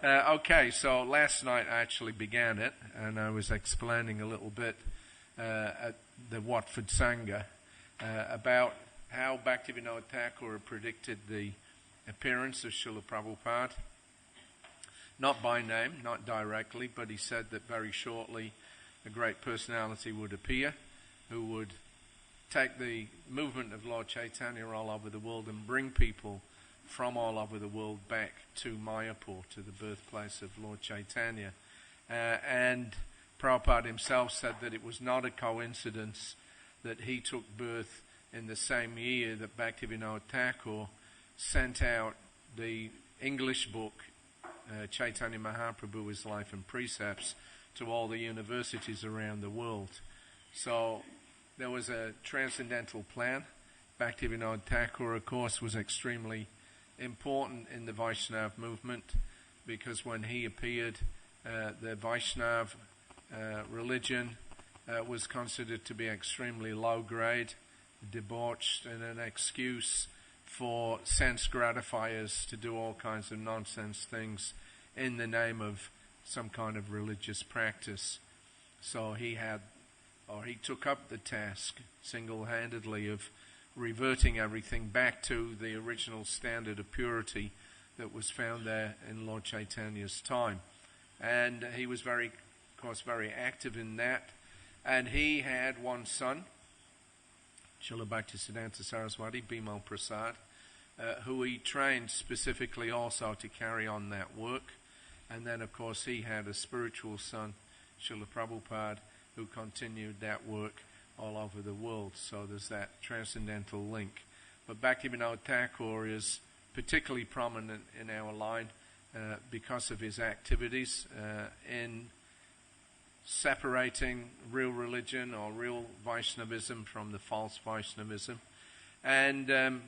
Okay, so last night I actually began it, and I was explaining a little bit at the Watford Sangha about how Bhaktivinode Thakur predicted the appearance of Srila Prabhupada. Not by name, not directly, but he said that very shortly a great personality would appear who would take the movement of Lord Chaitanya all over the world and bring people from all over the world back to Mayapur, to the birthplace of Lord Chaitanya. And Prabhupada himself said that it was not a coincidence that he took birth in the same year that Bhaktivinode Thakur sent out the English book, Chaitanya Mahaprabhu, His Life and Precepts, to all the universities around the world. So there was a transcendental plan. Bhaktivinode Thakur, of course, was extremely important in the Vaishnava movement because when he appeared, the Vaishnava religion was considered to be extremely low grade, debauched, and an excuse for sense gratifiers to do all kinds of nonsense things in the name of some kind of religious practice. So he took up the task single-handedly of reverting everything back to the original standard of purity that was found there in Lord Chaitanya's time. And he was very active in that. And he had one son, Srila Bhaktisiddhanta Saraswati, Bimal Prasad, who he trained specifically also to carry on that work. And then, of course, he had a spiritual son, Srila Prabhupada, who continued that work all over the world. So there's that transcendental link. But Bhaktivinode Thakur is particularly prominent in our line because of his activities in separating real religion or real Vaishnavism from the false Vaishnavism. And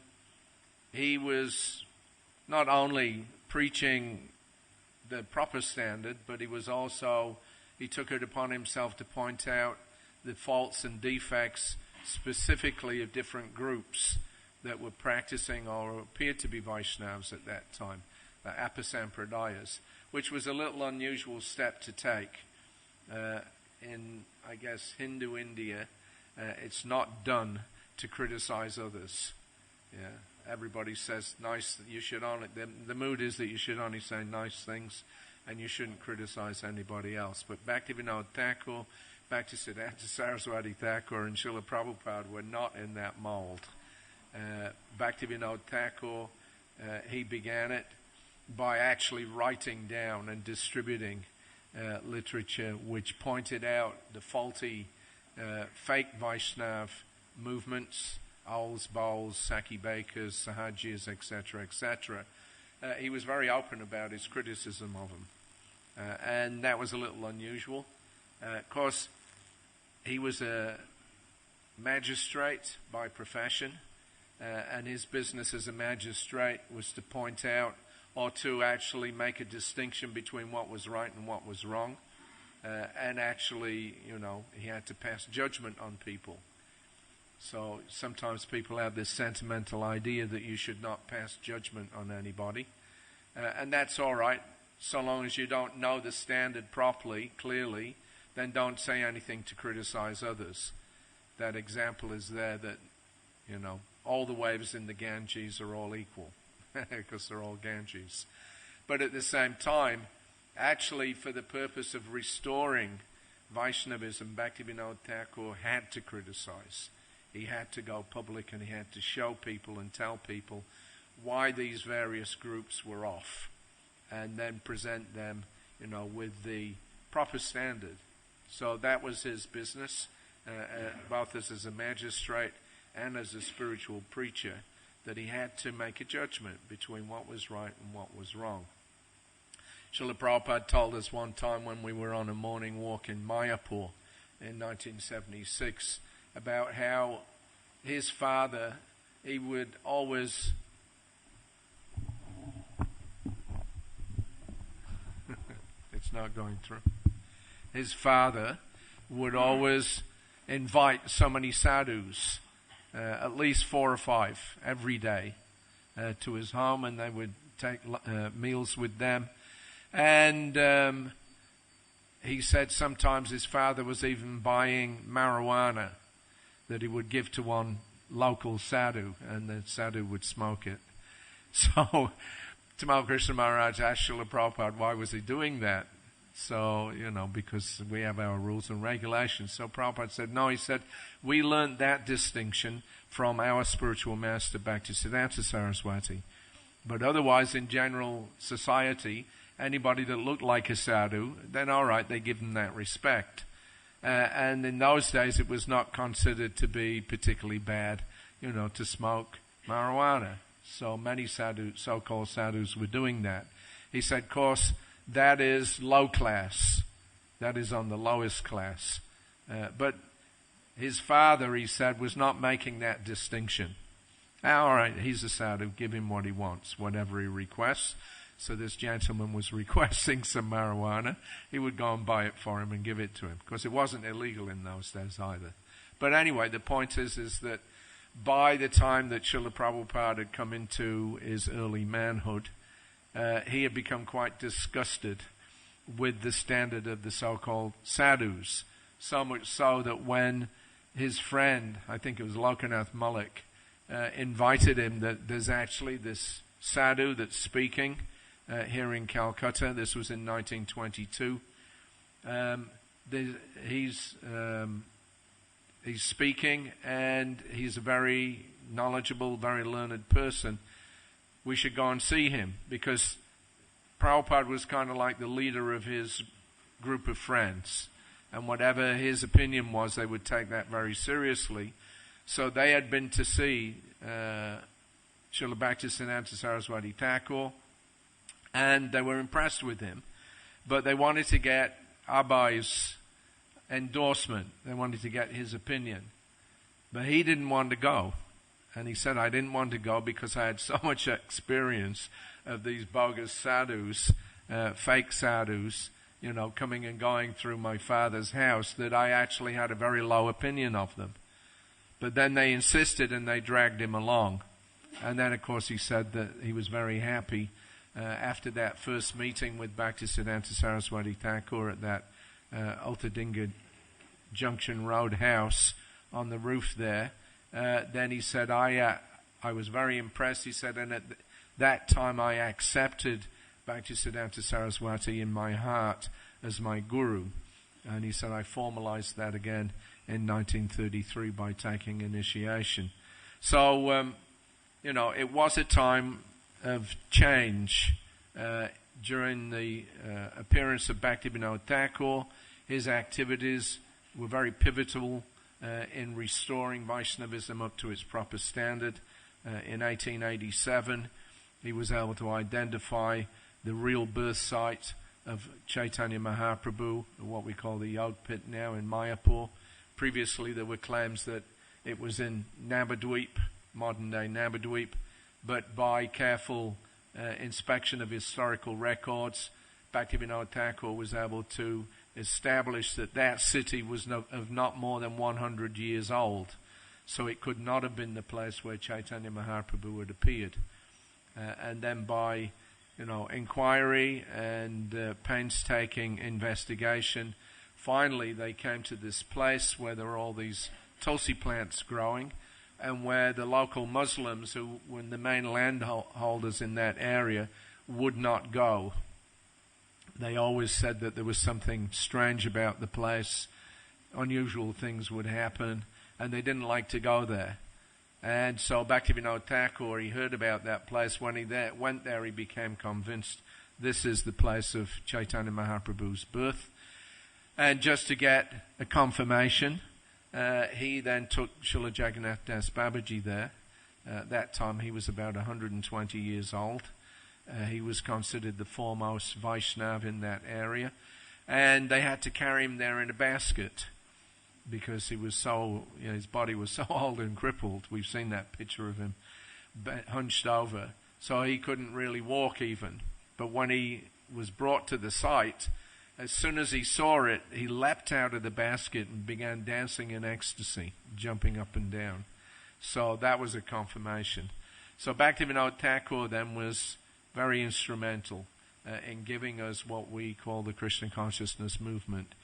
he was not only preaching the proper standard, but he took it upon himself to point out the faults and defects specifically of different groups that were practicing or appeared to be Vaishnavas at that time, the Apasampradayas, which was a little unusual step to take. In, I guess, Hindu India, it's not done to criticize others. Yeah, everybody says nice. You should only. The mood is that you should only say nice things, and you shouldn't criticize anybody else. But Bhaktivinode Thakur, Bhaktisiddhanta Saraswati Thakur, and Srila Prabhupada were not in that mold. Bhaktivinode Thakur, he began it by actually writing down and distributing literature which pointed out the faulty fake Vaishnav movements, owls, bowls, Saki bakers, Sahajis, etc., etc. He was very open about his criticism of them. And that was a little unusual. Of course, he was a magistrate by profession, and his business as a magistrate was to point out or to actually make a distinction between what was right and what was wrong. And actually, he had to pass judgment on people. So sometimes people have this sentimental idea that you should not pass judgment on anybody. And that's all right, so long as you don't know the standard properly, clearly, then don't say anything to criticize others. That example is there that, all the waves in the Ganges are all equal, because they're all Ganges. But at the same time, actually for the purpose of restoring Vaishnavism, Bhaktivinode Thakur had to criticize. He had to go public and he had to show people and tell people why these various groups were off, and then present them, with the proper standard. So that was his business, both as a magistrate and as a spiritual preacher, that he had to make a judgment between what was right and what was wrong. Srila Prabhupada told us one time when we were on a morning walk in Mayapur in 1976 about how his father, he would always it's not going through. His father would always invite so many sadhus, at least 4 or 5 every day, to his home, and they would take meals with them. And he said sometimes his father was even buying marijuana that he would give to one local sadhu, and the sadhu would smoke it. So Tamal Krishna Maharaj asked Srila Prabhupada, why was he doing that? So, because we have our rules and regulations. So Prabhupada said, no, he said, we learned that distinction from our spiritual master Bhaktisiddhanta Saraswati. But otherwise, in general society, anybody that looked like a sadhu, then all right, they give them that respect. And in those days, it was not considered to be particularly bad, to smoke marijuana. So many sadhus, so-called sadhus, were doing that. He said, of course, that is low class. That is on the lowest class. But his father, he said, was not making that distinction. All right, he's a sadhu, give him what he wants, whatever he requests. So this gentleman was requesting some marijuana. He would go and buy it for him and give it to him, because it wasn't illegal in those days either. But anyway, the point is that by the time that Srila Prabhupada had come into his early manhood, he had become quite disgusted with the standard of the so-called sadhus, so much so that when his friend, I think it was Lokanath Malik, invited him that there's actually this sadhu that's speaking here in Calcutta. This was in 1922. He's speaking, and he's a very knowledgeable, very learned person. We should go and see him, because Prabhupada was kind of like the leader of his group of friends, and whatever his opinion was, they would take that very seriously. So they had been to see Srila Bhaktisiddhanta Saraswati Thakur, and they were impressed with him, but they wanted to get Abhai's endorsement. They wanted to get his opinion, but he didn't want to go. And he said, I didn't want to go because I had so much experience of these bogus sadhus, fake sadhus, coming and going through my father's house, that I actually had a very low opinion of them. But then they insisted, and they dragged him along. And then, of course, he said that he was very happy after that first meeting with Bhaktisiddhanta Saraswati Thakur at that Altadinga Junction Road house on the roof there. Then he said, I was very impressed. He said, and at that time I accepted Bhaktisiddhanta Saraswati in my heart as my guru. And he said, I formalized that again in 1933 by taking initiation. So, it was a time of change during the appearance of Bhaktivinode Thakur. His activities were very pivotal in restoring Vaishnavism up to its proper standard. In 1887, he was able to identify the real birth site of Chaitanya Mahaprabhu, what we call the Yog Pit now in Mayapur. Previously, there were claims that it was in Navadweep, modern-day Navadweep, but by careful inspection of historical records, Bhaktivinode Thakur was able to establish that that city was of not more than 100 years old. So it could not have been the place where Chaitanya Mahaprabhu had appeared. And then by, inquiry and painstaking investigation, finally they came to this place where there were all these tulsi plants growing, and where the local Muslims, who were the main landholders in that area, would not go. They always said that there was something strange about the place, unusual things would happen, and they didn't like to go there. And so Bhaktivinode Thakur, he heard about that place. When he went there, he became convinced this is the place of Chaitanya Mahaprabhu's birth. And just to get a confirmation, he then took Srila Jagannath Das Babaji there. At that time, he was about 120 years old. He was considered the foremost Vaishnav in that area. And they had to carry him there in a basket because he was so, his body was so old and crippled. We've seen that picture of him hunched over. So he couldn't really walk even. But when he was brought to the site, as soon as he saw it, he leapt out of the basket and began dancing in ecstasy, jumping up and down. So that was a confirmation. So Bhaktivinode Thakur then was very instrumental in giving us what we call the Krishna consciousness movement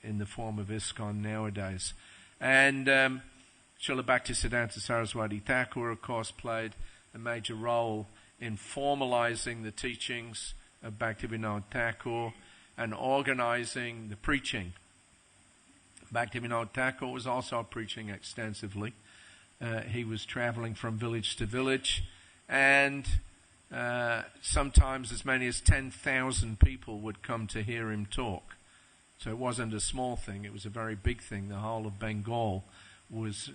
in the form of ISKCON nowadays. And Srila Bhaktisiddhanta Saraswati Thakur, of course, played a major role in formalizing the teachings of Bhaktivinoda Thakur and organizing the preaching. Bhaktivinoda Thakur was also preaching extensively. He was traveling from village to village, and sometimes as many as 10,000 people would come to hear him talk. So it wasn't a small thing, it was a very big thing. The whole of Bengal was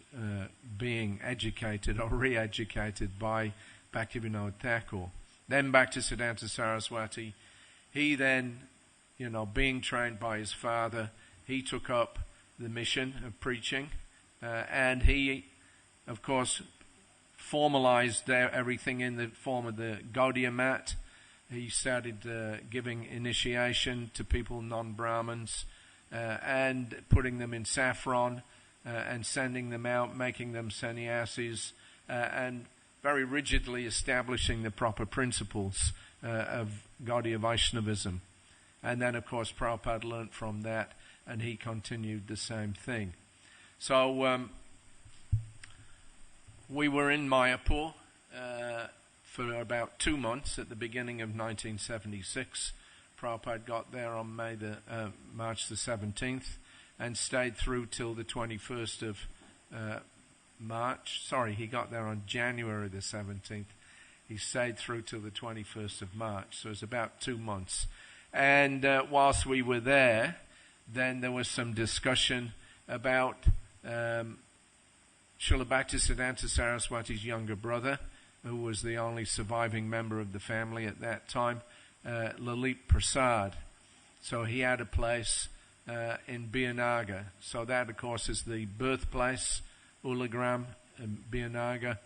being educated or re-educated by Bhaktivinoda Thakur. Then Bhaktisiddhanta Saraswati, he then, being trained by his father, he took up the mission of preaching, and he, of course, formalized everything in the form of the Gaudiya Mat. He started giving initiation to people, non-Brahmins, and putting them in saffron and sending them out, making them sannyasis, and very rigidly establishing the proper principles of Gaudiya Vaishnavism. And then, of course, Prabhupada learnt from that, and he continued the same thing. So we were in Mayapur for about 2 months at the beginning of 1976. Prabhupada got there on March the 17th and stayed through till the 21st of March. Sorry, he got there on January the 17th. He stayed through till the 21st of March, so it was about 2 months. And whilst we were there, then there was some discussion about Srila Bhaktisiddhanta Saraswati's younger brother, who was the only surviving member of the family at that time, Lalit Prasad. So he had a place in Biyanagar. So that, of course, is the birthplace, Ulagram, Biyanagar,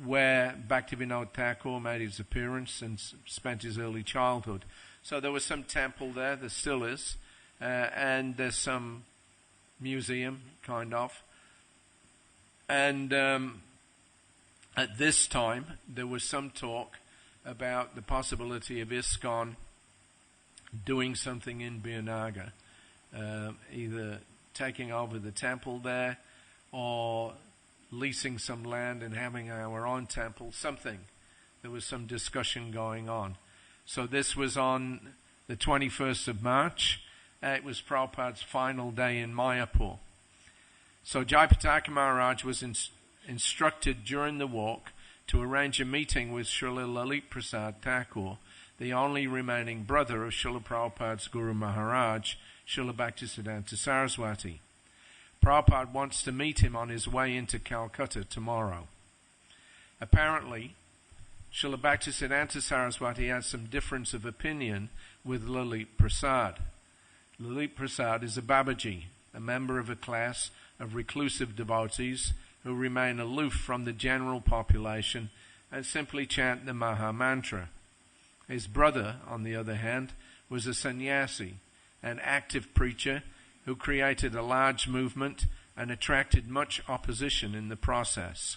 where Bhaktivinoda Thakur made his appearance and spent his early childhood. So there was some temple there still is, and there's some museum, kind of. And at this time, there was some talk about the possibility of ISKCON doing something in Biyanagar, either taking over the temple there or leasing some land and having our own temple, something. There was some discussion going on. So this was on the 21st of March. It was Prabhupada's final day in Mayapur. So Jayapataka Maharaj was instructed during the walk to arrange a meeting with Srila Lalit Prasad Thakur, the only remaining brother of Srila Prabhupada's Guru Maharaj, Srila Bhaktisiddhanta Saraswati. Prabhupada wants to meet him on his way into Calcutta tomorrow. Apparently, Srila Bhaktisiddhanta Saraswati has some difference of opinion with Lalit Prasad. Lalit Prasad is a Babaji, a member of a class of reclusive devotees who remain aloof from the general population and simply chant the Maha Mantra. His brother, on the other hand, was a sannyasi, an active preacher who created a large movement and attracted much opposition in the process.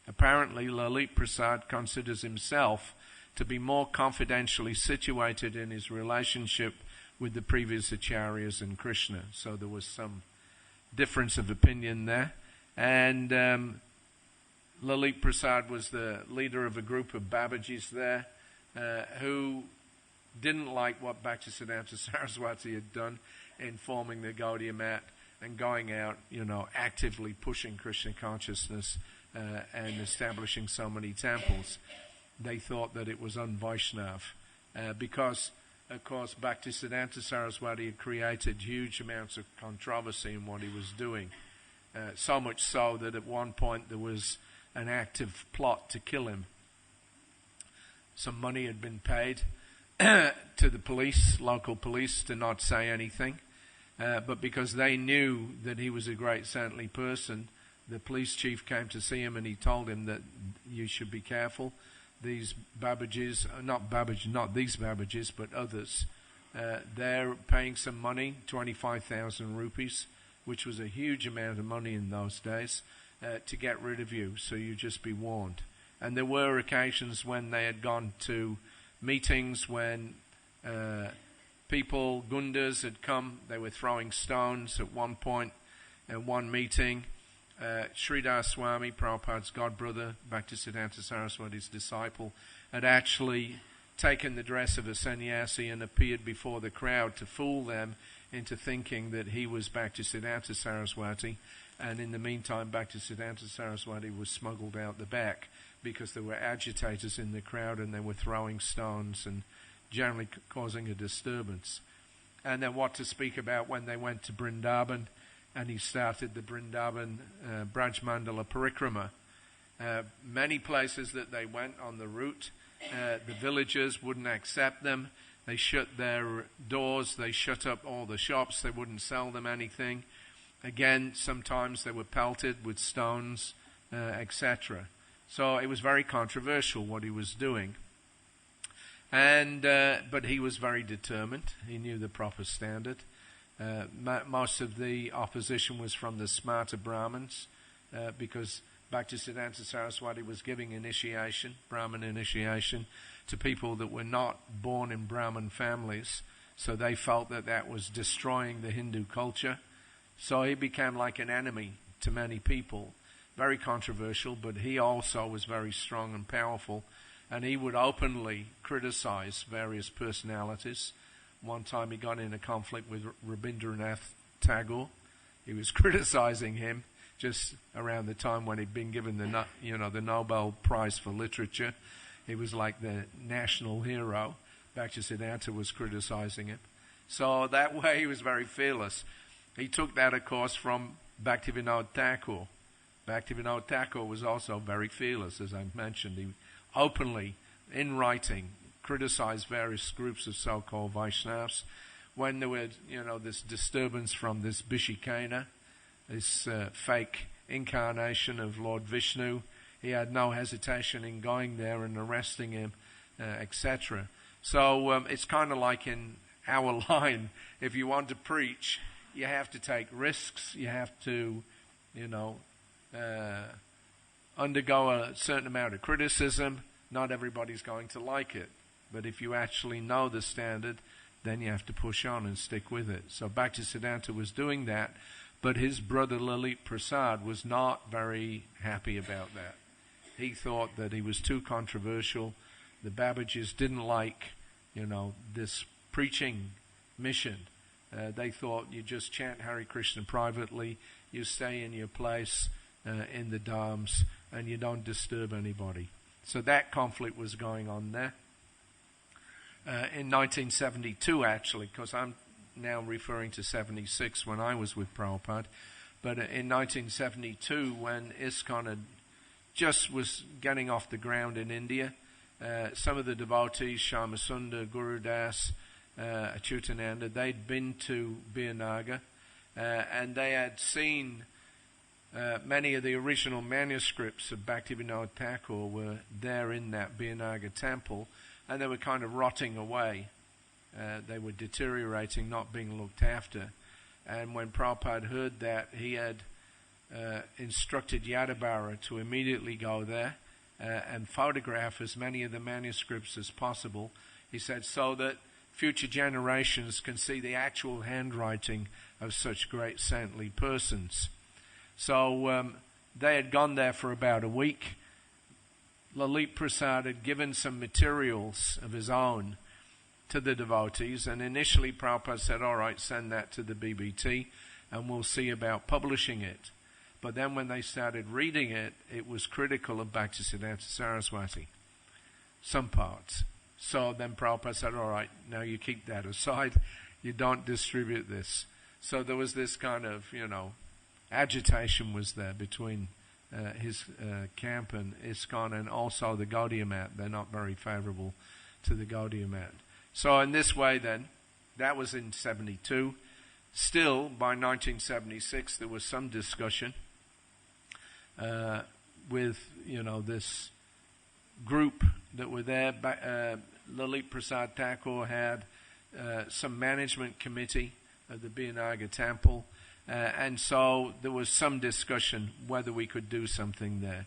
Apparently, Lalit Prasad considers himself to be more confidentially situated in his relationship with the previous acharyas and Krishna. So there was some difference of opinion there. And Lalit Prasad was the leader of a group of Babajis there who didn't like what Bhaktisiddhanta Saraswati had done in forming the Gaudiya Mat and going out, actively pushing Krishna consciousness and establishing so many temples. They thought that it was un-Vaishnav because, of course, Bhaktisiddhanta Saraswati had created huge amounts of controversy in what he was doing. So much so that at one point there was an active plot to kill him. Some money had been paid to the police, local police, to not say anything. But because they knew that he was a great saintly person, the police chief came to see him and he told him that you should be careful. These Babajis, not these Babajis, but others, they're paying some money, 25,000 rupees, which was a huge amount of money in those days, to get rid of you, so you just be warned. And there were occasions when they had gone to meetings when people, Gundas, had come. They were throwing stones at one point at one meeting. Sridhar Swami, Prabhupada's godbrother, Bhaktisiddhanta Saraswati's disciple, had actually taken the dress of a sannyasi and appeared before the crowd to fool them into thinking that he was Bhaktisiddhanta Saraswati, and in the meantime Bhaktisiddhanta Saraswati was smuggled out the back because there were agitators in the crowd and they were throwing stones and generally causing a disturbance. And then what to speak about when they went to Vrindavan and he started the Vrindavan Braj Mandala Parikrama. Many places that they went on the route, the villagers wouldn't accept them. They shut their doors, they shut up all the shops, they wouldn't sell them anything. Again, sometimes they were pelted with stones, etc. So it was very controversial what he was doing. And but he was very determined. He knew the proper standard. Most of the opposition was from the smarter Brahmins, because Bhaktisiddhanta Saraswati was giving initiation, Brahmin initiation, to people that were not born in Brahmin families. So they felt that that was destroying the Hindu culture. So he became like an enemy to many people. Very controversial, but he also was very strong and powerful. And he would openly criticize various personalities. One time he got in a conflict with Rabindranath Tagore. He was criticizing him just around the time when he'd been given the Nobel Prize for Literature. He was like the national hero. Bhaktisiddhanta was criticizing him. So that way he was very fearless. He took that, of course, from Bhaktivinode Thakur. Bhaktivinode Thakur was also very fearless, as I mentioned. He openly, in writing, criticized various groups of so-called Vaishnavas. When there were, this disturbance from this Bhishikena, this fake incarnation of Lord Vishnu, he had no hesitation in going there and arresting him, etc. So it's kind of like in our line. If you want to preach, you have to take risks. You have to, undergo a certain amount of criticism. Not everybody's going to like it. But if you actually know the standard, then you have to push on and stick with it. So Bhaktisiddhanta was doing that, but his brother Lalit Prasad was not very happy about that. He thought that he was too controversial. The Babajis didn't like, this preaching mission. They thought you just chant Hare Krishna privately, you stay in your place in the dhams, and you don't disturb anybody. So that conflict was going on there. In 1972, actually, because I'm now referring to 76 when I was with Prabhupada, but in 1972, when ISKCON had just was getting off the ground in India, some of the devotees, Shyamasundar, Gurudas, Achyutananda, they'd been to Birnagar, and they had seen many of the original manuscripts of Bhaktivinode Thakur were there in that Birnagar temple, and they were kind of rotting away. They were deteriorating, not being looked after. And when Prabhupada heard that, he had instructed Yadabara to immediately go there and photograph as many of the manuscripts as possible. He said, so that future generations can see the actual handwriting of such great saintly persons. So they had gone there for about a week. Lalit Prasad had given some materials of his own to the devotees, and initially Prabhupada said, all right, send that to the BBT and we'll see about publishing it. But then when they started reading it, it was critical of Bhaktisiddhanta Saraswati, some parts. So then Prabhupada said, all right, now you keep that aside, you don't distribute this. So there was this kind of, agitation was there between his camp and ISKCON, and also the Gaudiya Math. They're not very favorable to the Gaudiya Math. So in this way then, that was in 72. Still, by 1976, there was some discussion with, this group that were there. Lalit Prasad Thakur had some management committee of the Birnagar temple, and so there was some discussion whether we could do something there.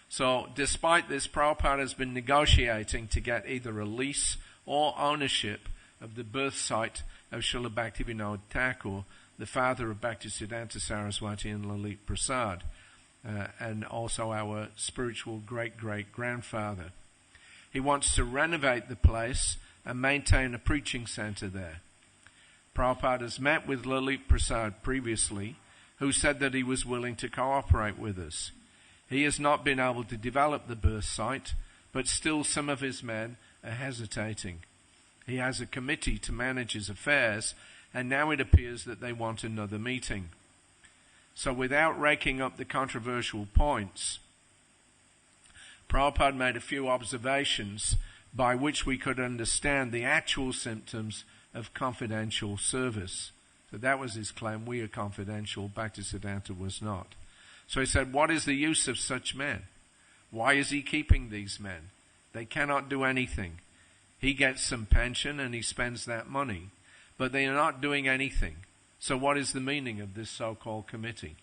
So despite this, Prabhupada has been negotiating to get either a lease or ownership of the birth site of Srila Bhaktivinode Thakur, the father of Bhaktisiddhanta Saraswati and Lalit Prasad, and also our spiritual great-great-grandfather. He wants to renovate the place and maintain a preaching center there. Prabhupada has met with Lalit Prasad previously, who said that he was willing to cooperate with us. He has not been able to develop the birth site, but still some of his men are hesitating. He has a committee to manage his affairs, and now it appears that they want another meeting. So without raking up the controversial points, Prabhupada made a few observations by which we could understand the actual symptoms of confidential service. So that was his claim: we are confidential, Bhaktisiddhanta was not. So he said, what is the use of such men? Why is he keeping these men? They cannot do anything. He gets some pension and he spends that money, but they are not doing anything. So what is the meaning of this so-called committee?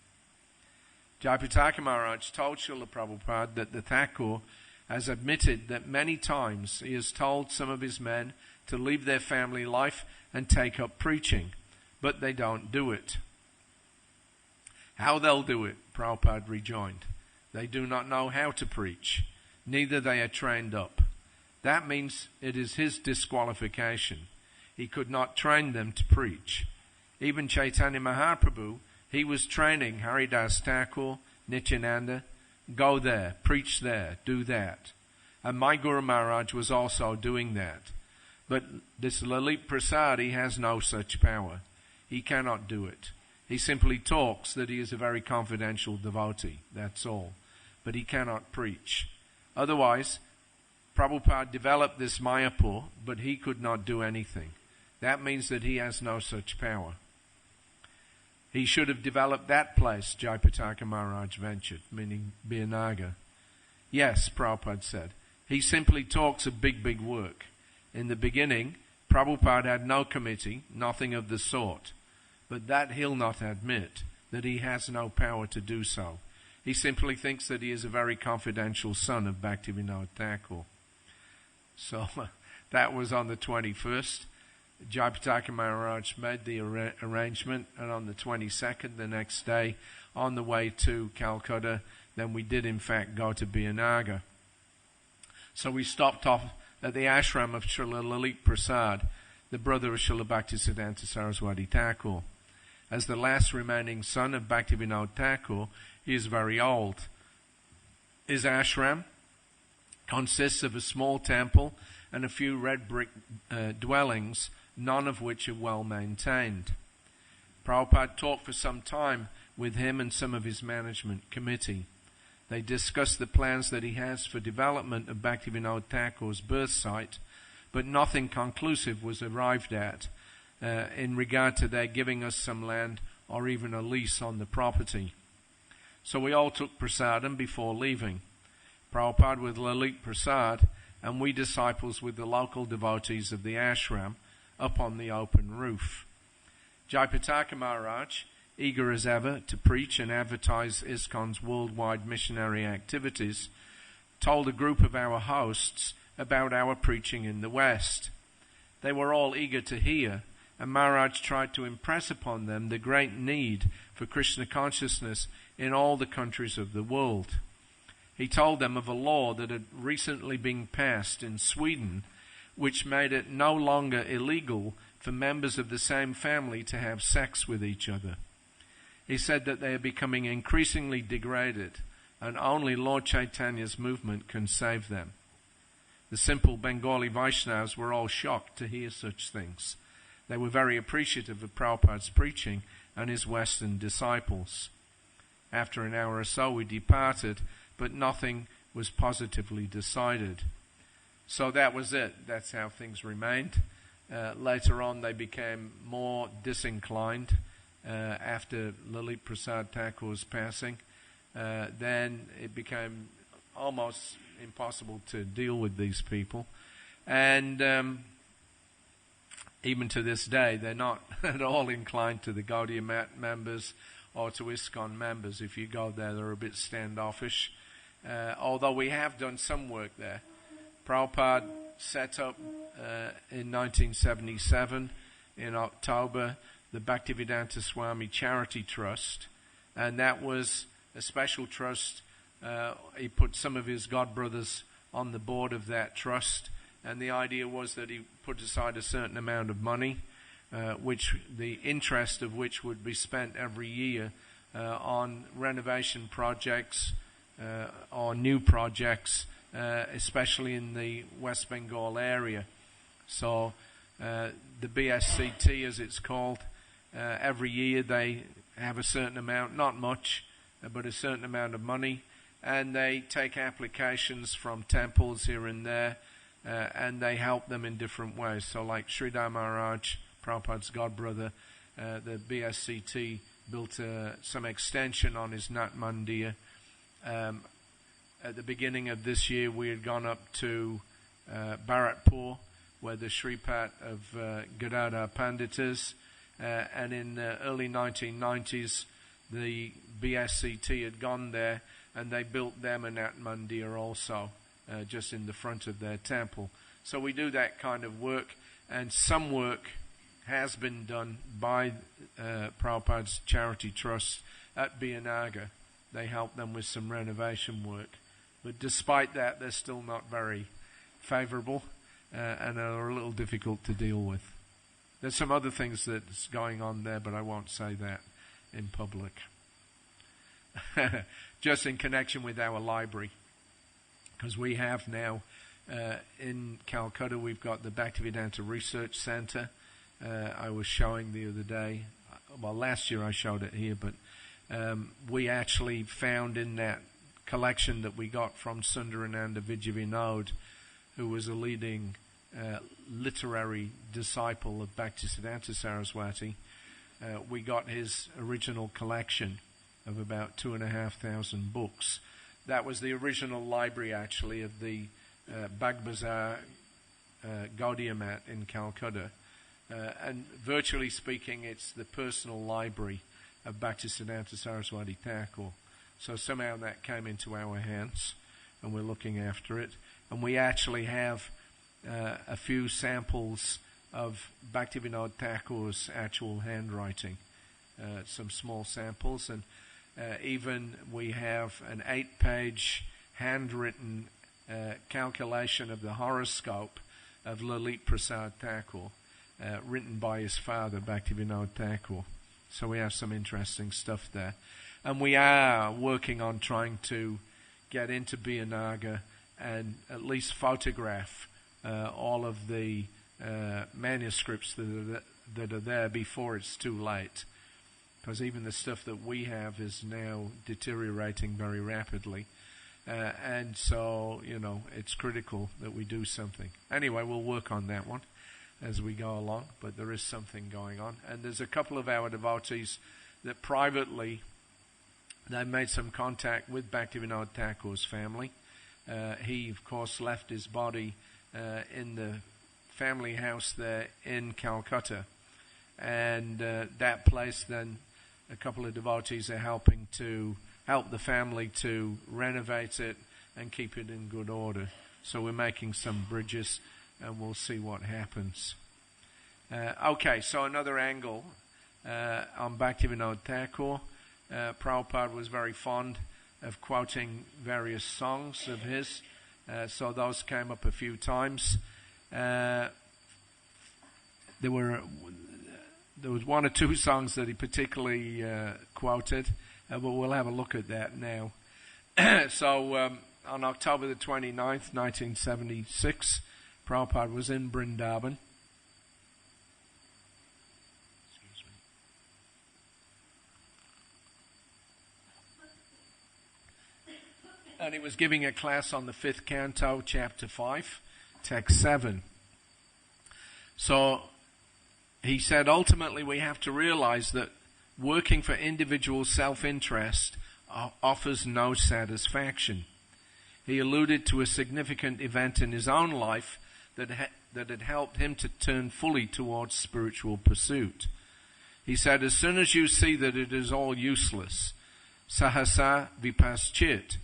Jayapataka Maharaj told Srila Prabhupada that the Thakur has admitted that many times he has told some of his men to leave their family life and take up preaching, but they don't do it. How they'll do it, Prabhupada rejoined. They do not know how to preach, neither they are trained up. That means it is his disqualification. He could not train them to preach. Even Chaitanya Mahaprabhu, he was training Haridas Thakur, Nityananda, go there, preach there, do that. And my Guru Maharaj was also doing that. But this Lalit Prasad, he has no such power. He cannot do it. He simply talks that he is a very confidential devotee, that's all. But he cannot preach. Otherwise, Prabhupada developed this Mayapur, but he could not do anything. That means that he has no such power. He should have developed that place, Jayapataka Maharaj ventured, meaning Birnagar. Yes, Prabhupada said. He simply talks a big work. In the beginning, Prabhupada had no committee, nothing of the sort. But that he'll not admit, that he has no power to do so. He simply thinks that he is a very confidential son of Bhaktivinode Thakur. So that was on the 21st. Jayapataka Maharaj made the arrangement, and on the 22nd, the next day, on the way to Calcutta, then we did in fact go to Birnagar. So we stopped off at the ashram of Srila Lalit Prasad, the brother of Srila Bhaktisiddhanta Saraswati Thakur. As the last remaining son of Bhaktivinode Thakur, he is very old. His ashram consists of a small temple and a few red brick dwellings, none of which are well maintained. Prabhupada talked for some time with him and some of his management committee. They discussed the plans that he has for development of Bhaktivinode Thakur's birth site, but nothing conclusive was arrived at in regard to their giving us some land or even a lease on the property. So we all took prasadam before leaving. Prabhupada with Lalit Prasad, and we disciples with the local devotees of the ashram up on the open roof. Jayapataka Maharaj, eager as ever to preach and advertise ISKCON's worldwide missionary activities, told a group of our hosts about our preaching in the West. They were all eager to hear, and Maharaj tried to impress upon them the great need for Krishna consciousness in all the countries of the world. He told them of a law that had recently been passed in Sweden, which made it no longer illegal for members of the same family to have sex with each other. He said that they are becoming increasingly degraded, and only Lord Chaitanya's movement can save them. The simple Bengali Vaishnavas were all shocked to hear such things. They were very appreciative of Prabhupada's preaching and his Western disciples. After an hour or so we departed, but nothing was positively decided. So that was it. That's how things remained. Later on they became more disinclined after Lalit Prasad Thakur's passing. Then it became almost impossible to deal with these people. And even to this day, they're not at all inclined to the Gaudiya members or to ISKCON members. If you go there, they're a bit standoffish. although we have done some work there. Prabhupada set up in 1977, in October, the Bhaktivedanta Swami Charity Trust, and that was a special trust. He put some of his godbrothers on the board of that trust, and the idea was that he put aside a certain amount of money, which the interest of which would be spent every year on renovation projects or new projects, especially in the West Bengal area. So the BSCT, as it's called, every year they have a certain amount, not much, but a certain amount of money, and they take applications from temples here and there, and they help them in different ways. So like Sridhar Maharaj, Prabhupada's godbrother, the BSCT built some extension on his Nat Mandir. At the beginning of this year, we had gone up to Bharatpur, where the Shripat of Gadadhar Pandit is, and in the early 1990s, the BSCT had gone there, and they built them a Nat Mandir also, just in the front of their temple. So we do that kind of work, and some work has been done by Prabhupada's Charity Trust at Biyanagar. They help them with some renovation work. But despite that, they're still not very favorable and are a little difficult to deal with. There's some other things that's going on there, but I won't say that in public. Just in connection with our library. Because we have now, in Calcutta, we've got the Bhaktivedanta Research Center. I was showing the other day, well, last year I showed it here, but we actually found in that collection that we got from Sundarananda Vijayavinod, who was a leading literary disciple of Bhaktisiddhanta Saraswati, we got his original collection of about 2,500 books. That was the original library, actually, of the Bag Bazaar Gaudiya Mat in Calcutta. And virtually speaking, it's the personal library of Bhaktisiddhanta Saraswati Thakur. So somehow that came into our hands, and we're looking after it. And we actually have a few samples of Bhaktivinode Thakur's actual handwriting, some small samples, and even we have an 8-page handwritten calculation of the horoscope of Lalit Prasad Thakur, written by his father, Bhaktivinode Thakur. So we have some interesting stuff there. And we are working on trying to get into Biyanagar and at least photograph all of the manuscripts that are there before it's too late. Because even the stuff that we have is now deteriorating very rapidly. And so, it's critical that we do something. Anyway, we'll work on that one as we go along, but there is something going on. And there's a couple of our devotees that privately, they made some contact with Bhaktivinode Thakur's family. He, of course, left his body in the family house there in Calcutta. And that place, then, a couple of devotees are helping to help the family to renovate it and keep it in good order. So we're making some bridges, and we'll see what happens. Okay, so another angle on Bhaktivinode Thakur. Prabhupada was very fond of quoting various songs of his, so those came up a few times. There was one or two songs that he particularly quoted, but we'll have a look at that now. So on October the 29th, 1976, Prabhupada was in Vrindavan. And he was giving a class on the 5th canto, chapter 5, text 7. So he said, ultimately we have to realize that working for individual self-interest offers no satisfaction. He alluded to a significant event in his own life that had helped him to turn fully towards spiritual pursuit. He said, as soon as you see that it is all useless, sahasa vipaschit,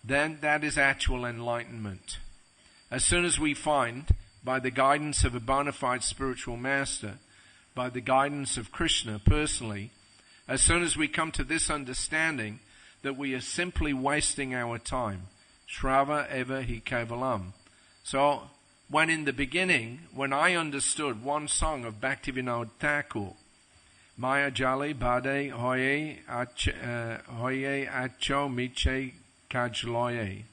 then that is actual enlightenment. As soon as we find, by the guidance of a bona fide spiritual master, by the guidance of Krishna personally, as soon as we come to this understanding that we are simply wasting our time, Shrava eva hi kevalam. So, when in the beginning, when I understood one song of Bhaktivinode Thakur, Maya Jali Bade Hoye Acho Miche Kajloye.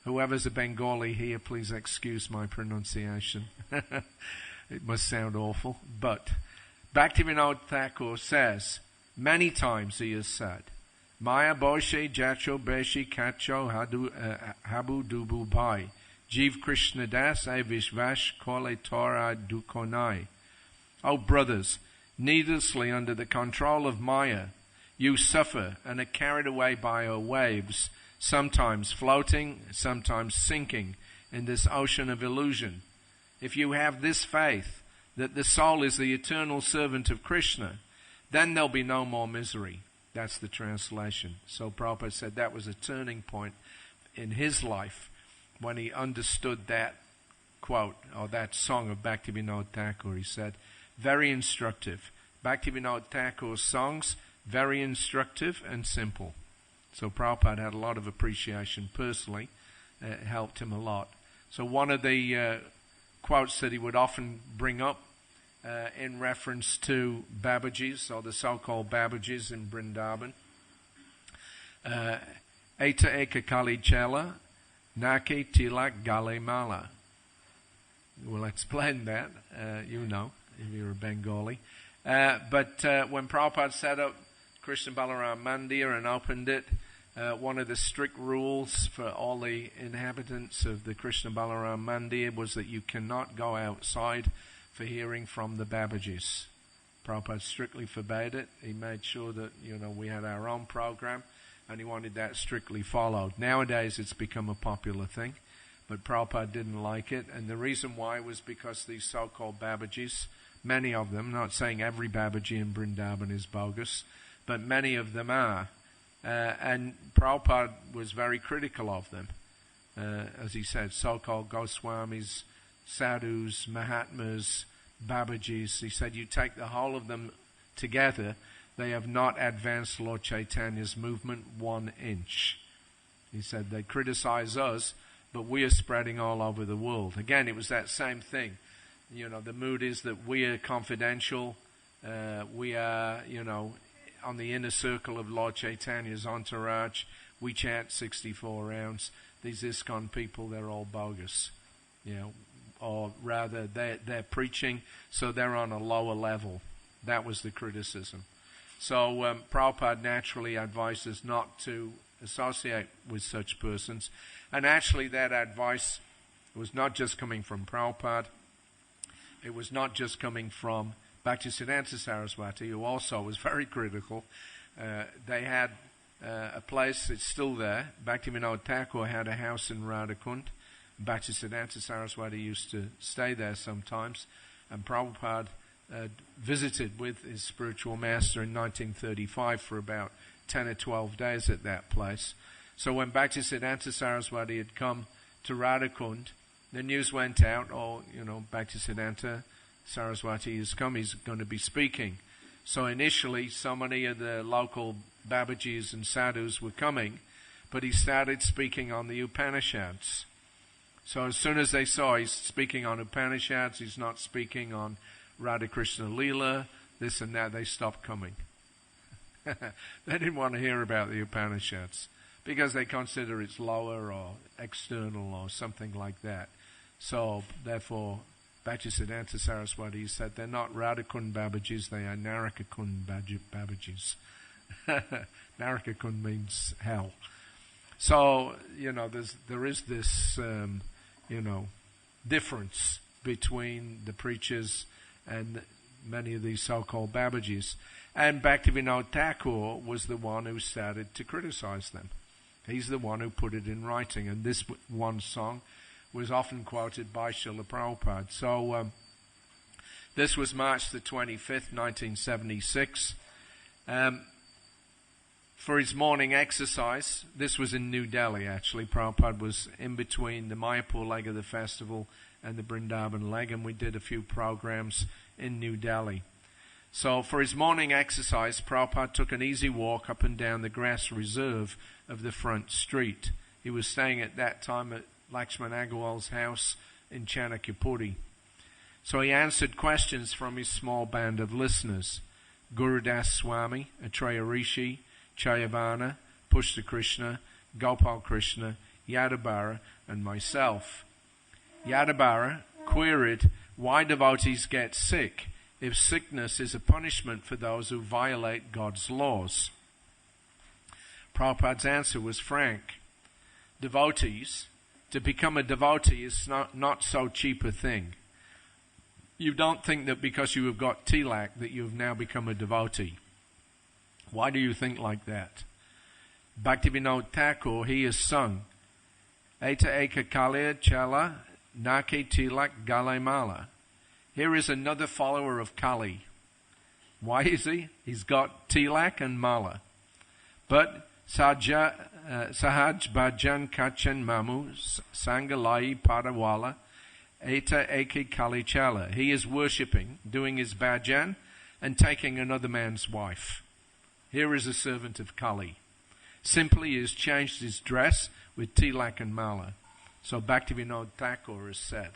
Whoever's a Bengali here, please excuse my pronunciation. It must sound awful. But Bhaktivinode Thakur says, many times he has said, Maya Boshe Jacho Beshi Kacho Habu Dubu Bhai. Jeev Krishna Das E Vishvash Kole Torah Dukonai. Oh brothers, needlessly under the control of Maya, you suffer and are carried away by her waves, sometimes floating, sometimes sinking in this ocean of illusion. If you have this faith that the soul is the eternal servant of Krishna, then there'll be no more misery. That's the translation. So Prabhupada said that was a turning point in his life when he understood that quote, or that song of Bhaktivinode Thakur. He said, very instructive. Bhaktivinode Thakur's songs, very instructive and simple. So Prabhupada had a lot of appreciation personally. It helped him a lot. So one of the quotes that he would often bring up in reference to Babajis, or the so-called Babajis in Vrindavan, Eta Eka Kali Chela, Nake Tilak Gale Mala. We'll explain that, you know, if you're a Bengali. But when Prabhupada set up Krishna Balaram Mandir and opened it, one of the strict rules for all the inhabitants of the Krishna Balaram Mandir was that you cannot go outside for hearing from the Babajis. Prabhupada strictly forbade it. He made sure that, you know, we had our own program, and he wanted that strictly followed. Nowadays it's become a popular thing, but Prabhupada didn't like it, and the reason why was because these so-called Babajis, many of them, not saying every Babaji in Vrindavan is bogus, but many of them are. And Prabhupada was very critical of them. As he said, so-called Goswamis, Sadhus, Mahatmas, Babajis. He said, you take the whole of them together, they have not advanced Lord Chaitanya's movement 1 inch. He said, they criticize us, but we are spreading all over the world. Again, it was that same thing. You know, the mood is that we are confidential. We are, you know, on the inner circle of Lord Chaitanya's entourage. We chant 64 rounds. These ISKCON people, they're all bogus. You know, or rather, they're preaching, so they're on a lower level. That was the criticism. So Prabhupada naturally advises not to associate with such persons. And actually that advice was not just coming from Prabhupada. It was not just coming from Bhaktisiddhanta Saraswati, who also was very critical. They had a place, it's still there. Bhaktivinode Thakur had a house in Radhakund. Bhaktisiddhanta Saraswati used to stay there sometimes. And Prabhupada visited with his spiritual master in 1935 for about 10 or 12 days at that place. So when Bhaktisiddhanta Saraswati had come to Radhakund, the news went out, oh, you know, Bhaktisiddhanta Saraswati has come, he's going to be speaking. So initially, so many of the local Babajis and Sadhus were coming, but he started speaking on the Upanishads. So as soon as they saw he's speaking on Upanishads, he's not speaking on Radha Krishna Leela, this and that, they stopped coming. They didn't want to hear about the Upanishads because they consider it's lower or external or something like that. So therefore, Bhaktisiddhanta Saraswati said they're not Radhakund Babajis, they are Narakakund Babajis. Narakakund means hell. So, you know, there is this, you know, difference between the preachers and many of these so-called Babajis. And Bhaktivinode Thakur was the one who started to criticize them. He's the one who put it in writing. And this one song was often quoted by Srila Prabhupada. So this was March the 25th, 1976. for his morning exercise. This was in New Delhi, actually. Prabhupada was in between the Mayapur leg of the festival and the Vrindavan leg, and we did a few programs in New Delhi. So for his morning exercise, Prabhupada took an easy walk up and down the grass reserve of the front street. He was staying at that time at Lakshman Agarwal's house in Chanakyapuri. So he answered questions from his small band of listeners: Gurudas Swami, Atreya Rishi, Chayavana, Pushta Krishna, Gopal Krishna, Yadabara, and myself. Yadabara queried why devotees get sick if sickness is a punishment for those who violate God's laws. Prabhupada's answer was frank. Devotees, to become a devotee is not so cheap a thing. You don't think that because you have got tilak that you have now become a devotee. Why do you think like that? Bhaktivinode Thakur, he has sung, Eta eka kalia chala nake tilak gale mala. Here is another follower of Kali. Why is he? He's got tilak and mala. But sahaj bhajan kachan mamu sangalai padawala eta eke kali chala. He is worshipping, doing his bhajan, and taking another man's wife. Here is a servant of Kali. Simply he has changed his dress with tilak and mala. So Bhaktivinode Thakur has said.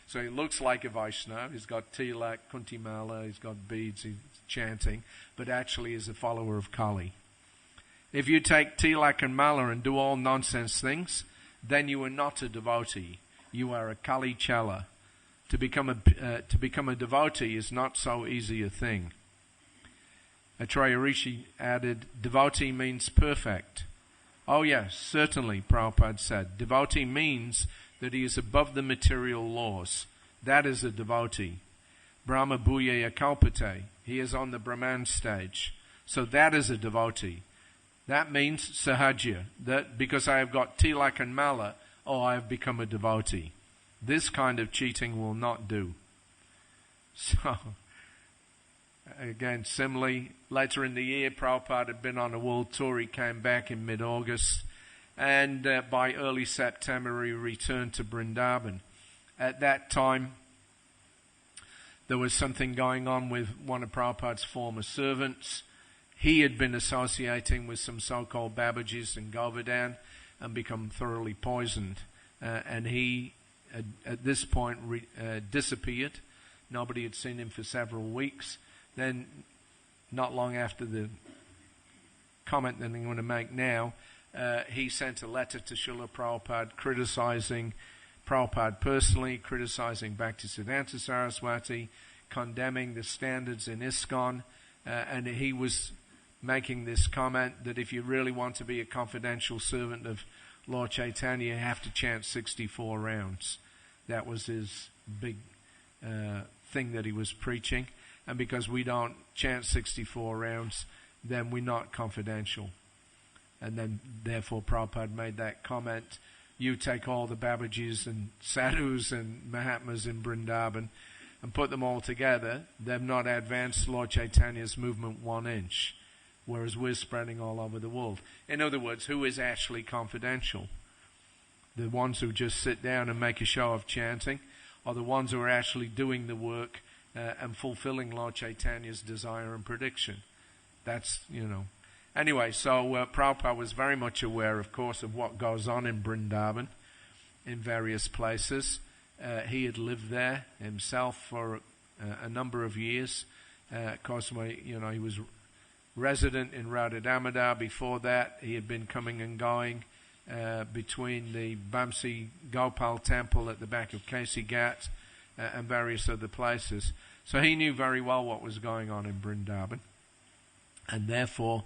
So he looks like a Vaishnava. He's got tilak, kunti mala, he's got beads, he's chanting, but actually is a follower of Kali. If you take tilak and mala and do all nonsense things, then you are not a devotee. You are a Kali Chala. To become a devotee is not so easy a thing. Atreya Rishi added, devotee means perfect. Oh yes, certainly, Prabhupada said. Devotee means that he is above the material laws. That is a devotee. Brahma Bhuyeya Kalpate. He is on the Brahman stage. So that is a devotee. That means sahaja. That because I have got tilak and mala, I have become a devotee. This kind of cheating will not do. So, again, similarly, later in the year, Prabhupada had been on a world tour. He came back in mid-August, and by early September, he returned to Vrindavan. At that time, there was something going on with one of Prabhupada's former servants. He had been associating with some so-called Babajis in Govardhan and become thoroughly poisoned. And he, at this point, disappeared. Nobody had seen him for several weeks. Then, not long after the comment that I'm going to make now, he sent a letter to Srila Prabhupada criticizing Prabhupada personally, criticizing Bhaktisiddhanta Saraswati, condemning the standards in ISKCON, and he was making this comment that if you really want to be a confidential servant of Lord Chaitanya, you have to chant 64 rounds. That was his big thing that he was preaching. And because we don't chant 64 rounds, then we're not confidential. And then, therefore, Prabhupada made that comment. You take all the Babajis and Sadhus and Mahatmas in Vrindavan and put them all together. They've not advanced Lord Chaitanya's movement 1 inch, whereas we're spreading all over the world. In other words, who is actually confidential? The ones who just sit down and make a show of chanting, or the ones who are actually doing the work and fulfilling Lord Chaitanya's desire and prediction? That's, Anyway, so Prabhupada was very much aware, of course, of what goes on in Vrindavan in various places. He had lived there himself for a number of years. Of course, he was resident in Radha Damodar. Before that, he had been coming and going between the Bamsi Gopal temple at the back of Kasi Ghat and various other places. So he knew very well what was going on in Vrindavan. And therefore,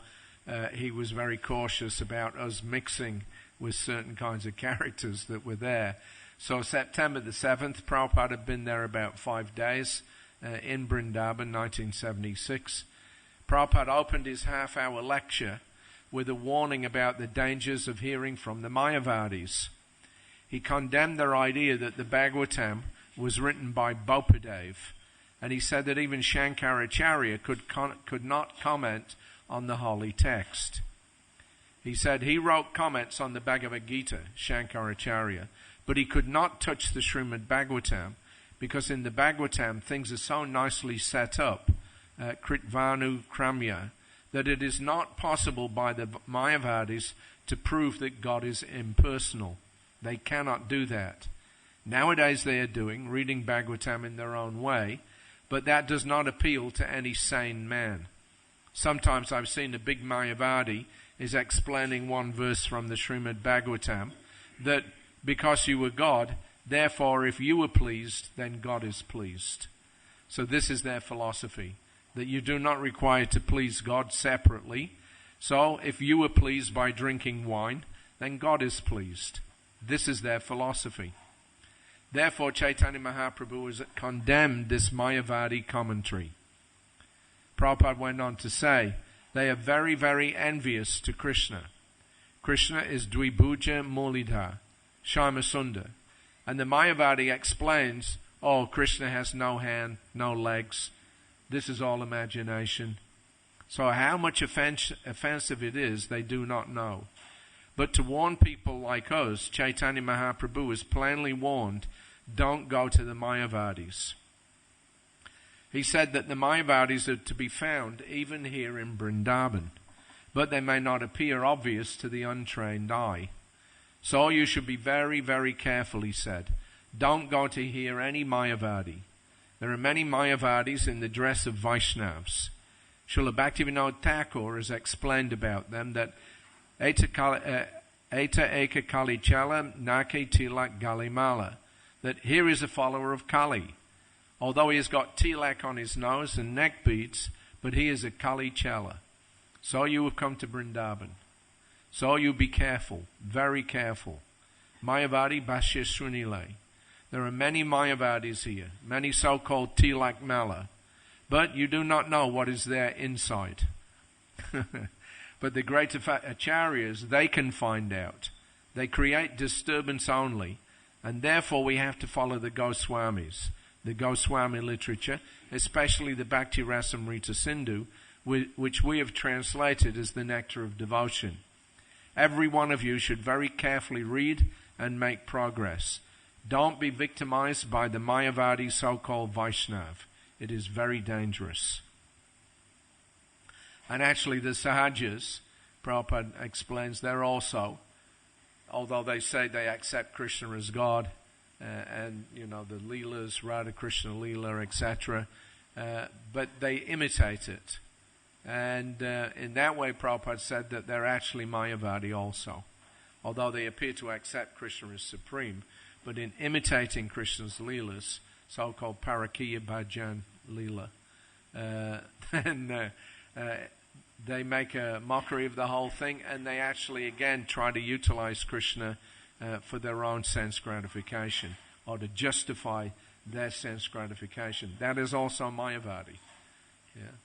he was very cautious about us mixing with certain kinds of characters that were there. So September the 7th, Prabhupada had been there about 5 days in Vrindavan, 1976. Prabhupada opened his half-hour lecture with a warning about the dangers of hearing from the Mayavadis. He condemned their idea that the Bhagavatam was written by Bopadev, and he said that even Shankaracharya could not comment on the holy text. He said he wrote comments on the Bhagavad Gita, Shankaracharya, but he could not touch the Srimad Bhagavatam because in the Bhagavatam things are so nicely set up, Kritvanu Kramya, that it is not possible by the Mayavadis to prove that God is impersonal. They cannot do that. Nowadays they are reading Bhagavatam in their own way, but that does not appeal to any sane man. Sometimes I've seen a big Mayavadi is explaining one verse from the Srimad Bhagavatam, that because you were God, therefore if you were pleased, then God is pleased. So this is their philosophy, that you do not require to please God separately. So if you were pleased by drinking wine, then God is pleased. This is their philosophy. Therefore, Chaitanya Mahaprabhu has condemned this Mayavadi commentary. Prabhupada went on to say, they are very, very envious to Krishna. Krishna is Dvibhuja Mulidha, Shyamasundar. And the Mayavadi explains, oh, Krishna has no hand, no legs. This is all imagination. So how much offensive it is, they do not know. But to warn people like us, Chaitanya Mahaprabhu is plainly warned, don't go to the Mayavadis. He said that the Mayavadis are to be found even here in Vrindavan, but they may not appear obvious to the untrained eye. So you should be very, very careful, he said. Don't go to hear any Mayavadi. There are many Mayavadis in the dress of Vaishnavas. Srila Bhaktivinode Thakur has explained about them that Eta eka Kali Chala Nake Tilak Galimala, that here is a follower of Kali. Although he has got tilak on his nose and neck beads, but he is a Kali Chala. So you have come to Vrindavan. So you be careful, very careful. Mayavadi Bhashya Srunile. There are many Mayavadis here, many so-called tilak mala, but you do not know what is there inside. But the great acharyas, they can find out. They create disturbance only, and therefore we have to follow the Goswamis, the Goswami literature, especially the Bhakti Rasamrita Sindhu, which we have translated as the nectar of devotion. Every one of you should very carefully read and make progress. Don't be victimized by the Mayavadi so-called Vaishnav. It is very dangerous. And actually the Sahajas, Prabhupada explains, they're also, although they say they accept Krishna as God, and the Leelas, Radha Krishna Leela, etc., but they imitate it. And in that way, Prabhupada said that they're actually Mayavadi also, although they appear to accept Krishna as supreme, but in imitating Krishna's Leelas, so-called Parakiya Bhajan Leela, they make a mockery of the whole thing, and they actually again try to utilize Krishna for their own sense gratification, or to justify their sense gratification. That is also Mayavadi. Yeah.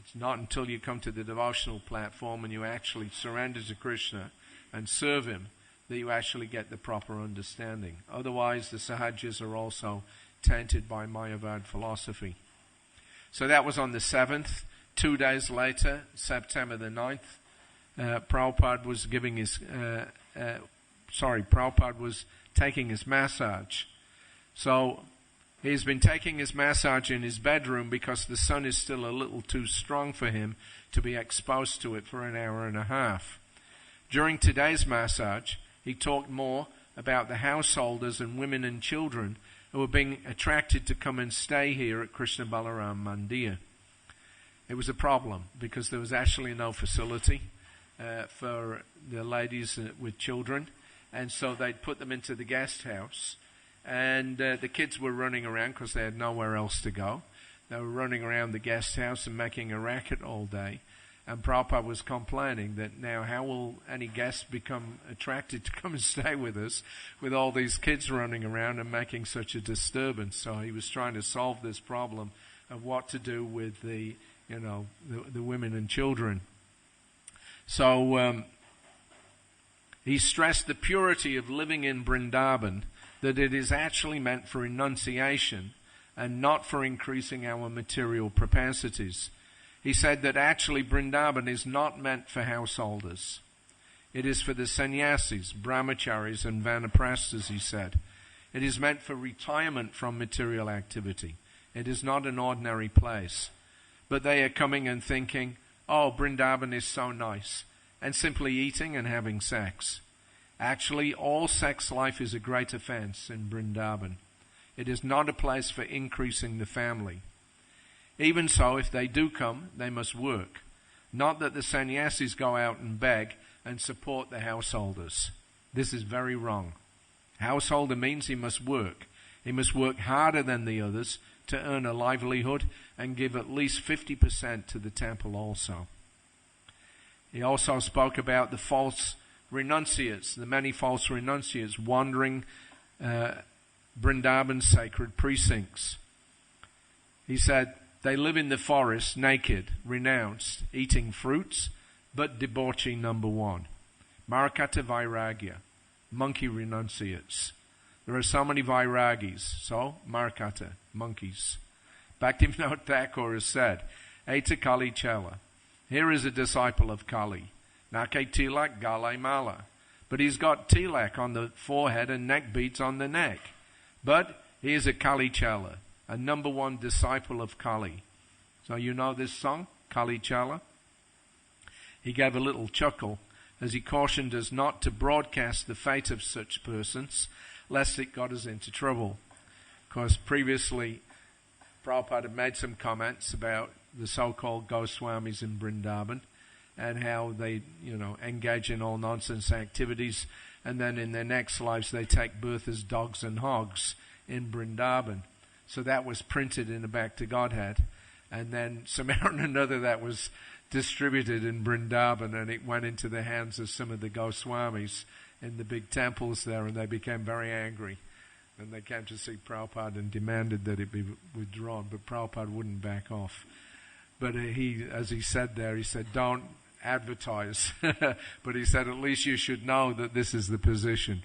It's not until you come to the devotional platform and you actually surrender to Krishna and serve him that you actually get the proper understanding. Otherwise, the Sahajas are also tainted by Mayavad philosophy. So that was on the 7th. 2 days later, September the 9th, Prabhupada was Prabhupada was taking his massage. So he's been taking his massage in his bedroom because the sun is still a little too strong for him to be exposed to it for an hour and a half. During today's massage, he talked more about the householders and women and children who were being attracted to come and stay here at Krishna Balaram Mandir. It was a problem because there was actually no facility for the ladies with children, and so they'd put them into the guest house, and the kids were running around because they had nowhere else to go. They were running around the guest house and making a racket all day, and Prabhupada was complaining that now how will any guest become attracted to come and stay with us with all these kids running around and making such a disturbance. So he was trying to solve this problem of what to do with the women and children. So he stressed the purity of living in Vrindavan, that it is actually meant for renunciation and not for increasing our material propensities. he said that actually Vrindavan is not meant for householders. It is for the sannyasis, brahmacharis and vanaprasthas, he said. It is meant for retirement from material activity. It is not an ordinary place. But they are coming and thinking, oh, Vrindavan is so nice, and simply eating and having sex. Actually, all sex life is a great offense in Vrindavan. It is not a place for increasing the family. Even so, if they do come, they must work. Not that the sannyasis go out and beg and support the householders. This is very wrong. Householder means he must work. He must work harder than the others to earn a livelihood and give at least 50% to the temple also. He also spoke about the false renunciates, the many false renunciates wandering Vrindavan's sacred precincts. He said, they live in the forest naked, renounced, eating fruits, but debauchee number one. Marakata Vairagya, monkey renunciates. There are so many Vairagis, so Marakata, monkeys. Bhaktivinode Thakur has said, Eta Kali Chela, here is a disciple of Kali. Nake tilak gale mala. But he's got tilak on the forehead and neck beads on the neck. But he is a Kali Chela, a number one disciple of Kali. So you know this song, Kali Chala? He gave a little chuckle as he cautioned us not to broadcast the fate of such persons, lest it got us into trouble. Because previously, Prabhupada had made some comments about the so-called Goswamis in Vrindavan and how they, engage in all nonsense activities, and then in their next lives they take birth as dogs and hogs in Vrindavan. So that was printed in the Back to Godhead, and then somehow or another that was distributed in Vrindavan, and it went into the hands of some of the Goswamis in the big temples there, and they became very angry. And they came to see Prabhupada and demanded that it be withdrawn, but Prabhupada wouldn't back off. But as he said there, he said, don't advertise. But he said, at least you should know that this is the position.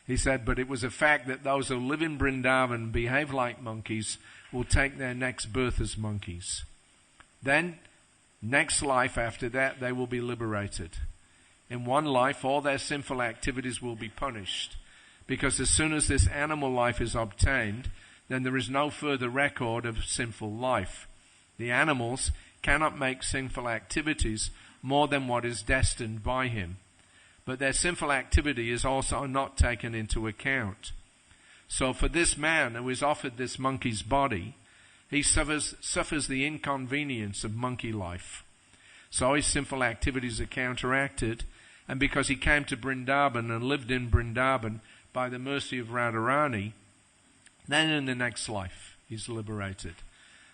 He said, but it was a fact that those who live in Vrindavan behave like monkeys will take their next birth as monkeys. Then, next life after that, they will be liberated. In one life, all their sinful activities will be punished, because as soon as this animal life is obtained, then there is no further record of sinful life. The animals cannot make sinful activities more than what is destined by him. But their sinful activity is also not taken into account. So for this man who is offered this monkey's body, he suffers the inconvenience of monkey life. So his sinful activities are counteracted, and because he came to Vrindavan and lived in Vrindavan by the mercy of Radharani, then in the next life he's liberated.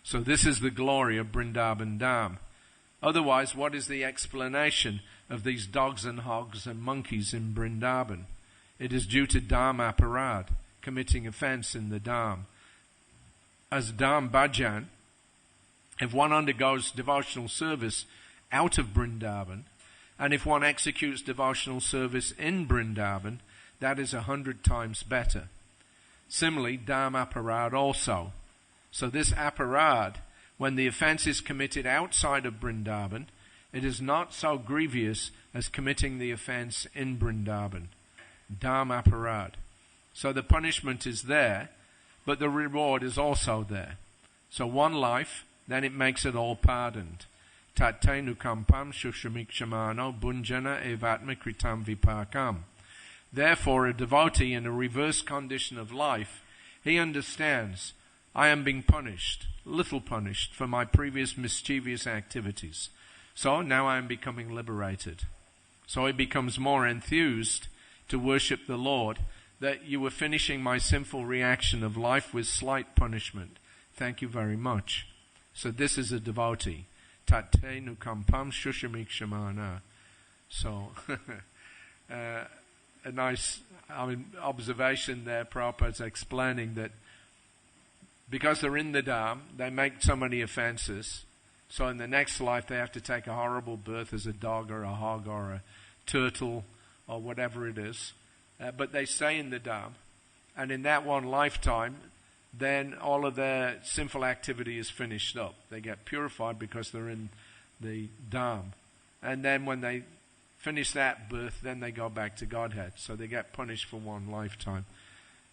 So this is the glory of Vrindavan Dham. Otherwise, what is the explanation of these dogs and hogs and monkeys in Vrindavan? It is due to Dham Aparad, committing offense in the Dham. As Dham Bhajan, if one undergoes devotional service out of Vrindavan, and if one executes devotional service in Vrindavan, that is 100 times better. Similarly, Dham Aparad also. So this Aparad, when the offense is committed outside of Vrindavan, it is not so grievous as committing the offense in Vrindavan. Dham Aparad. So the punishment is there, but the reward is also there. So one life, then it makes it all pardoned. Tate nukampam shushamikshemano bunjana evatma kritam vipakam. Therefore, a devotee in a reverse condition of life, he understands, I am being punished, little punished, for my previous mischievous activities. So now I am becoming liberated. So he becomes more enthused to worship the Lord, that you were finishing my sinful reaction of life with slight punishment. Thank you very much. So this is a devotee. Tate nukampam shushamikshemana. So, a nice observation there. Prabhupada's explaining that because they're in the Dham, they make so many offenses. So in the next life, they have to take a horrible birth as a dog or a hog or a turtle or whatever it is. But they stay in the Dham. And in that one lifetime, then all of their sinful activity is finished up. They get purified because they're in the Dham. And then when they finish that birth, then they go back to Godhead. So they get punished for one lifetime.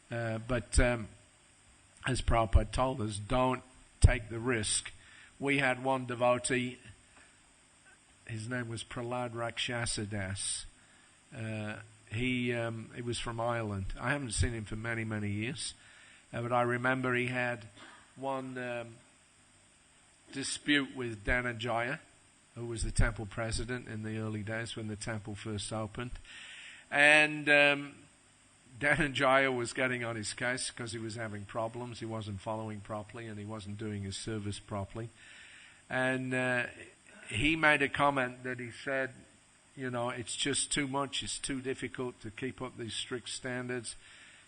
But as Prabhupada told us, don't take the risk. We had one devotee, his name was Prahlad Rakshasadas. He was from Ireland. I haven't seen him for many, many years. But I remember he had one dispute with Dhananjaya, who was the temple president in the early days when the temple first opened. And Dhananjaya was getting on his case because he was having problems. He wasn't following properly and he wasn't doing his service properly. And he made a comment that he said, it's just too much. It's too difficult to keep up these strict standards.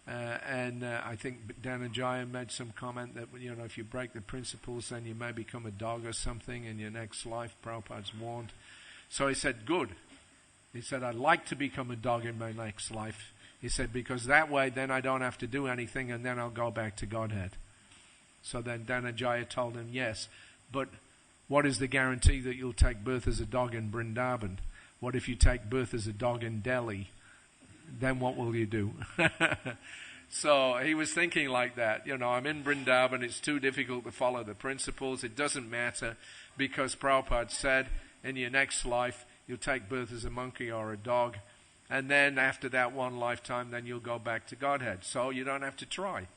And I think Dhananjaya made some comment that, if you break the principles, then you may become a dog or something in your next life. Prabhupada's warned. So he said, good. He said, I'd like to become a dog in my next life. He said, because that way then I don't have to do anything and then I'll go back to Godhead. So then Dhananjaya told him, yes, but what is the guarantee that you'll take birth as a dog in Vrindavan? What if you take birth as a dog in Delhi? Then what will you do? So he was thinking like that. I'm in Vrindavan. It's too difficult to follow the principles. It doesn't matter because Prabhupada said in your next life you'll take birth as a monkey or a dog. And then after that one lifetime, then you'll go back to Godhead. So you don't have to try,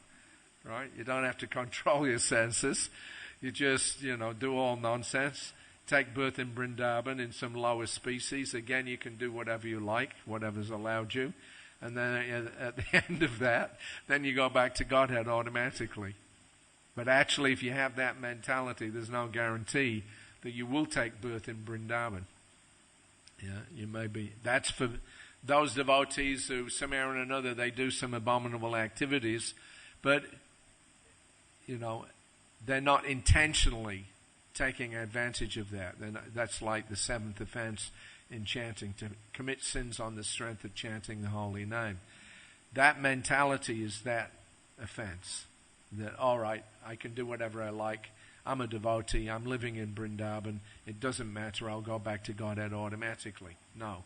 right? You don't have to control your senses. You just, do all nonsense. Take birth in Vrindavan in some lower species. Again, you can do whatever you like, whatever's allowed you. And then at the end of that, then you go back to Godhead automatically. But actually, if you have that mentality, there's no guarantee that you will take birth in Vrindavan. Yeah, you may be. That's for those devotees who somehow or another they do some abominable activities, but, they're not intentionally taking advantage of that. That's like the seventh offense in chanting, to commit sins on the strength of chanting the holy name. That mentality is that offense. That, all right, I can do whatever I like. I'm a devotee. I'm living in Vrindavan. It doesn't matter. I'll go back to Godhead automatically. No.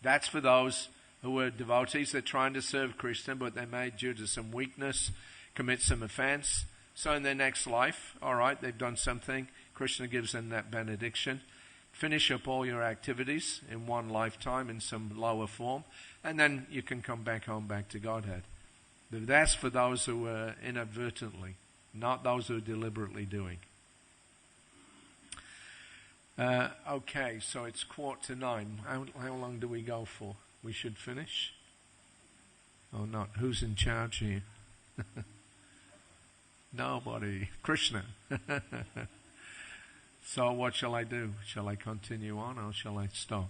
That's for those who are devotees. They're trying to serve Krishna, but they may, due to some weakness, commit some offense. So in their next life, all right, they've done something. Krishna gives them that benediction. Finish up all your activities in one lifetime in some lower form, and then you can come back home, back to Godhead. But that's for those who are inadvertently, not those who are deliberately doing. Okay, so it's 8:45. How long do we go for? We should finish? Or not? Who's in charge here? Nobody. Krishna. So what shall I do? Shall I continue on or shall I stop?